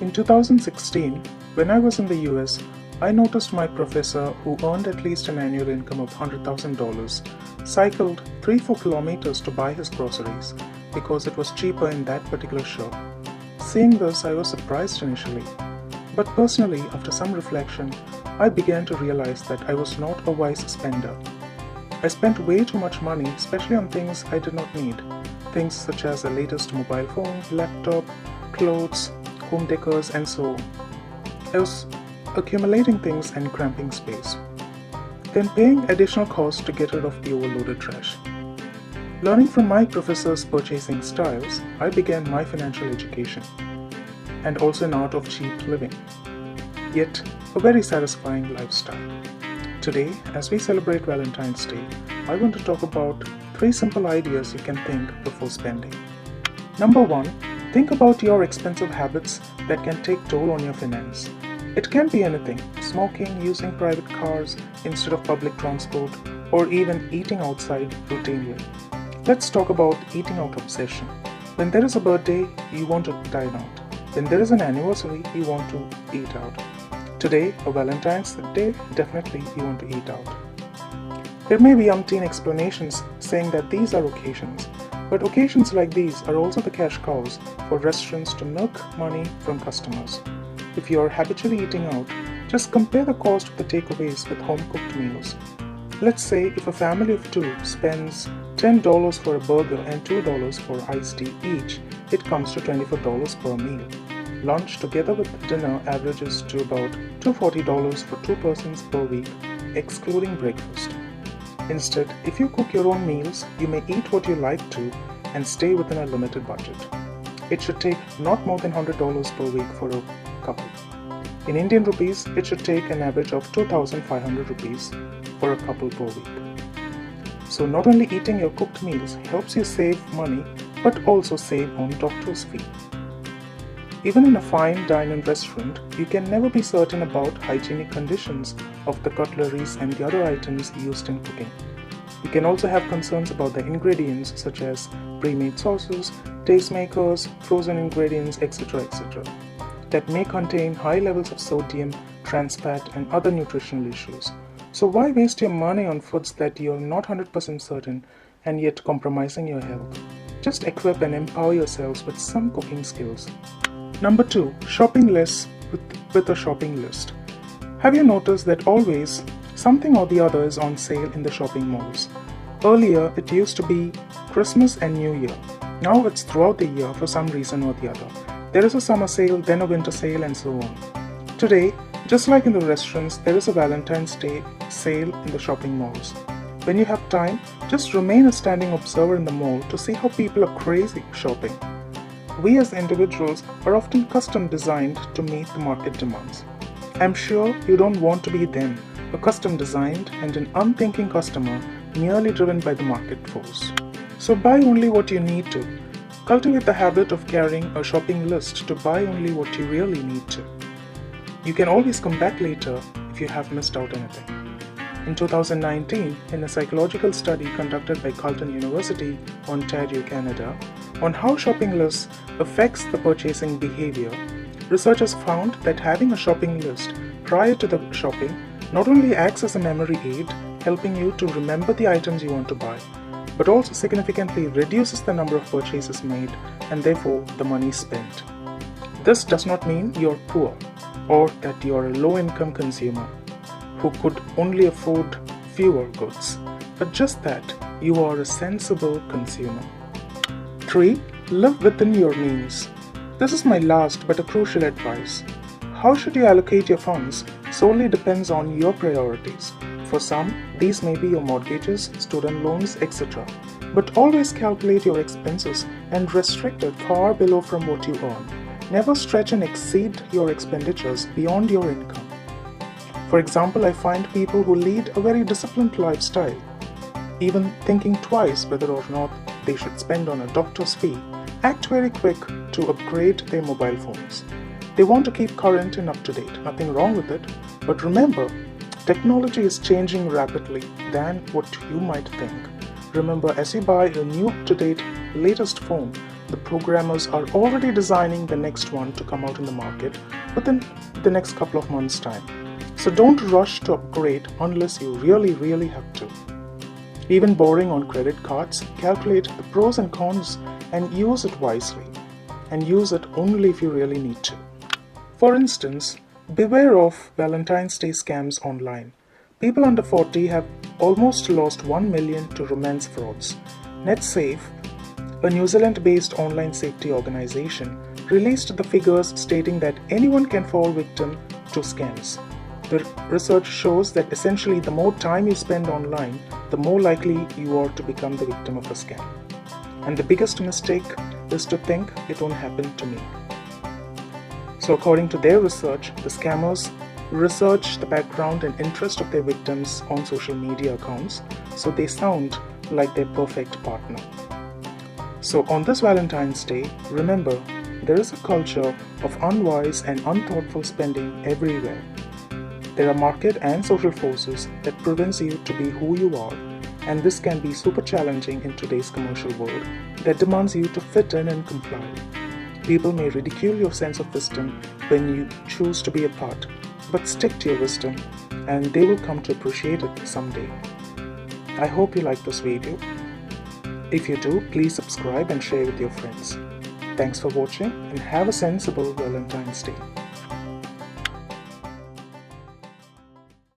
In 2016, when I was in the US, I noticed my professor, who earned at least an annual income of $100,000, cycled 3-4 kilometers to buy his groceries because it was cheaper in that particular shop. Seeing this, I was surprised initially. But personally, after some reflection, I began to realize that I was not a wise spender. I spent way too much money, especially on things I did not need. Things such as the latest mobile phone, laptop, clothes, home decors, and so on. I was accumulating things and cramping space. Then paying additional costs to get rid of the overloaded trash. Learning from my professor's purchasing styles, I began my financial education, and also an art of cheap living. Yet, a very satisfying lifestyle. Today, as we celebrate Valentine's Day, I want to talk about 3 simple ideas you can think before spending. Number 1, think about your expensive habits that can take toll on your finance. It can be anything: smoking, using private cars instead of public transport, or even eating outside routinely. Let's talk about eating out obsession. When there is a birthday, you want to dine out. When there is an anniversary, you want to eat out. Today, a Valentine's Day, definitely you want to eat out. There may be umpteen explanations saying that these are occasions, but occasions like these are also the cash cows for restaurants to milk money from customers. If you are habitually eating out, just compare the cost of the takeaways with home-cooked meals. Let's say if a family of 2 spends $10 for a burger and $2 for iced tea each, it comes to $24 per meal. Lunch together with dinner averages to about $240 for 2 persons per week, excluding breakfast. Instead, if you cook your own meals, you may eat what you like to and stay within a limited budget. It should take not more than $100 per week for a couple. In Indian rupees, it should take an average of 2,500 rupees for a couple per week. So not only eating your cooked meals helps you save money, but also save on doctor's fee. Even in a fine dine-in restaurant, you can never be certain about hygienic conditions of the cutleries and the other items used in cooking. You can also have concerns about the ingredients such as pre-made sauces, tastemakers, frozen ingredients, etc. that may contain high levels of sodium, trans fat, and other nutritional issues. So why waste your money on foods that you're not 100% certain and yet compromising your health? Just equip and empower yourselves with some cooking skills. Number 2, shopping less with a shopping list. Have you noticed that always something or the other is on sale in the shopping malls? Earlier, it used to be Christmas and New Year. Now it's throughout the year for some reason or the other. There is a summer sale, then a winter sale, and so on. Today, just like in the restaurants, there is a Valentine's Day sale in the shopping malls. When you have time, just remain a standing observer in the mall to see how people are crazy shopping. We as individuals are often custom designed to meet the market demands. I'm sure you don't want to be them, a custom designed and an unthinking customer merely driven by the market force. So buy only what you need to. Cultivate the habit of carrying a shopping list to buy only what you really need to. You can always come back later if you have missed out anything. In 2019, in a psychological study conducted by Carleton University, Ontario, Canada, on how shopping lists affects the purchasing behavior, researchers found that having a shopping list prior to the shopping not only acts as a memory aid, helping you to remember the items you want to buy, but also significantly reduces the number of purchases made and therefore the money spent. This does not mean you're poor or that you're a low-income consumer who could only afford fewer goods, but just that you are a sensible consumer. 3. Live within your means. This is my last but a crucial advice. How should you allocate your funds solely depends on your priorities. For some, these may be your mortgages, student loans, etc. But always calculate your expenses and restrict it far below from what you earn. Never stretch and exceed your expenditures beyond your income. For example, I find people who lead a very disciplined lifestyle, even thinking twice whether or not they should spend on a doctor's fee, act very quick to upgrade their mobile phones. They want to keep current and up to date, nothing wrong with it, but remember, technology is changing rapidly than what you might think. Remember, as you buy a new up-to-date latest phone, the programmers are already designing the next one to come out in the market within the next couple of months' time. So don't rush to upgrade unless you really have to. Even borrowing on credit cards, calculate the pros and cons and use it wisely. And use it only if you really need to. For instance, beware of Valentine's Day scams online. People under 40 have almost lost 1 million to romance frauds. NetSafe, a New Zealand-based online safety organization, released the figures stating that anyone can fall victim to scams. The research shows that essentially the more time you spend online, the more likely you are to become the victim of a scam. And the biggest mistake is to think it won't happen to me. So according to their research, the scammers research the background and interest of their victims on social media accounts, so they sound like their perfect partner. So on this Valentine's Day, remember, there is a culture of unwise and unthoughtful spending everywhere. There are market and social forces that prevents you to be who you are, and this can be super challenging in today's commercial world that demands you to fit in and comply. People may ridicule your sense of wisdom when you choose to be apart, but stick to your wisdom and they will come to appreciate it someday. I hope you like this video. If you do, please subscribe and share with your friends. Thanks for watching and have a sensible Valentine's Day.